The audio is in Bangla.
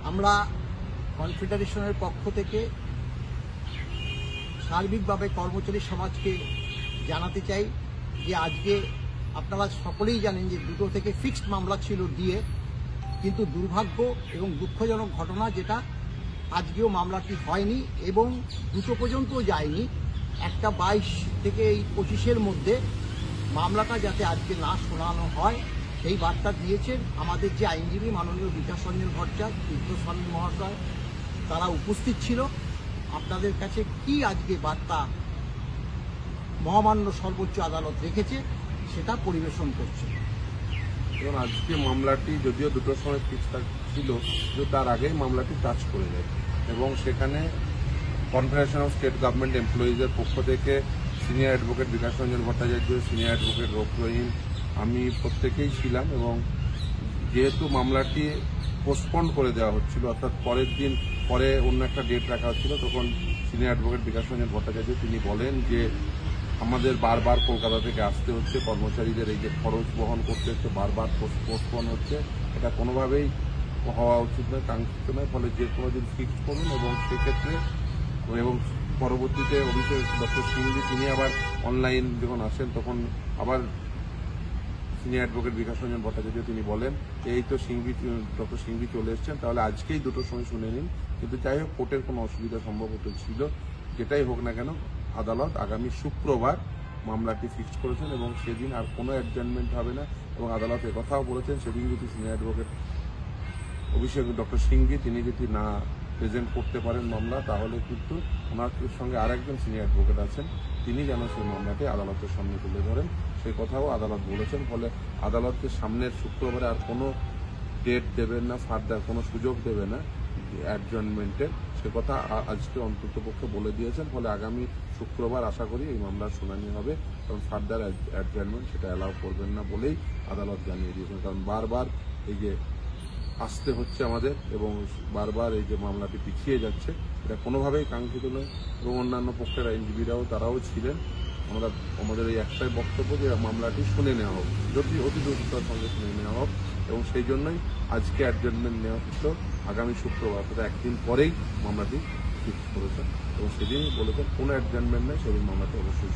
আমরা কনফেডারেশনের পক্ষ থেকে সার্বিকভাবে কর্মচারী সমাজকে জানাতে চাই যে আজকে আপনারা সকলেই জানেন যে 2টো থেকে ফিক্সড মামলা ছিল ডিএ, কিন্তু দুর্ভাগ্য এবং দুঃখজনক ঘটনা যেটা আজকেও মামলাটি হয়নি এবং 2টো পর্যন্তও যায়নি। একটা 22 থেকে এই 25-এর মধ্যে মামলাটা যাতে আজকে না শোনানো হয় সেই বার্তা দিয়েছেন আমাদের যে আইনজীবী মাননীয় বিকাশ রঞ্জন ভট্টাচার্য, তীর্থস্বামী মহাশয়, তারা উপস্থিত ছিল। আপনাদের কাছে কি আজকে বার্তা মহামান্য সর্বোচ্চ আদালত রেখেছে সেটা পরিবেশন করছে। এবং আজকে মামলাটি যদিও 2টোর সময় ফিক্স ছিল, কিন্তু তার আগেই মামলাটি টাচ করে যায় এবং সেখানে কনফেডারেশন অফ স্টেট গভর্নমেন্ট এমপ্লয়িজের পক্ষ থেকে senior advocate Bikash Ranjan Bhattacharya, senior advocate Rauf রহিম, আমি প্রত্যেকেই ছিলাম। এবং যেহেতু মামলাটি পোস্টপন্ড করে দেওয়া হচ্ছিল, অর্থাৎ পরের দিন পরে অন্য একটা ডেট রাখা হচ্ছিল, তখন সিনিয়র অ্যাডভোকেট বিকাশ রঞ্জন ভট্টাচার্য তিনি বলেন যে আমাদের বারবার কলকাতা থেকে আসতে হচ্ছে, কর্মচারীদের এই যে খরচ বহন করতে হচ্ছে, বারবার পোস্টপোন হচ্ছে, এটা কোনোভাবেই হওয়া উচিত নয়, কাঙ্ক্ষিত নয়। ফলে যে কোনো দিন ফিক্সড করুন এবং সেক্ষেত্রে এবং পরবর্তীতে অভিষেক ডক্টর সিংজি তিনি আবার অনলাইন যখন আসেন তখন আবার সিনিয়র অ্যাডভোকেট বিকাশ রঞ্জন ভট্টাচার্য তিনি বলেন এই তো ডক্টর সিংজি চলে এসছেন, তাহলে আজকেই 2টোর সময় শুনে নিন। কিন্তু যাই হোক, কোর্টের কোনো অসুবিধা সম্ভবত ছিল, যেটাই হোক না কেন আদালত আগামী শুক্রবার মামলাটি ফিক্সড করেছেন এবং সেদিন আর কোনো অ্যাডজার্নমেন্ট হবে না। এবং আদালত একথাও বলেছেন সেদিন যদি সিনিয়র অ্যাডভোকেট অভিষেক ডক্টর সিংজি তিনি যদি না প্রেজেন্ট করতে পারেন মামলা, তাহলে কিন্তু ওনার সঙ্গে আরেকজন সিনিয়র অ্যাডভোকেট আছেন, তিনি যেন সেই মামলাটি আদালতের সামনে তুলে ধরেন, সেই কথাও আদালত বলেছেন। ফলে আদালতকে সামনের শুক্রবারে আর কোনো ডেট দেবেন না, ফার্দার কোনো সুযোগ দেবে না অ্যাডজার্নমেন্টের, সে কথা আজকে অন্ততপক্ষে বলে দিয়েছেন। ফলে আগামী শুক্রবার আশা করি এই মামলার শুনানি হবে, কারণ ফার্দার অ্যাডজার্নমেন্ট সেটা অ্যালাউ করবেন না বলেই আদালত জানিয়ে দিয়েছেন। কারণ বারবার এই যে আসতে হচ্ছে আমাদের এবং বারবার এই যে মামলাটি পিছিয়ে যাচ্ছে, এটা কোনোভাবেই কাঙ্ক্ষিত নয়। এবং অন্যান্য পক্ষের আইনজীবীরাও তারাও ছিলেন। আমাদের এই একটাই বক্তব্য যে মামলাটি শুনে নেওয়া হোক, যদি অতি দ্রুততার সঙ্গে শুনে নেওয়া হোক, এবং সেই জন্যই আজকে অ্যাডজার্নমেন্ট নেওয়া ছিল আগামী শুক্রবার, অর্থাৎ একদিন পরেই মামলাটি ফিক্স করেছেন এবং সেদিনই বলেছেন কোনো অ্যাডজার্নমেন্ট নেই, সেদিন মামলাটি অবশ্যই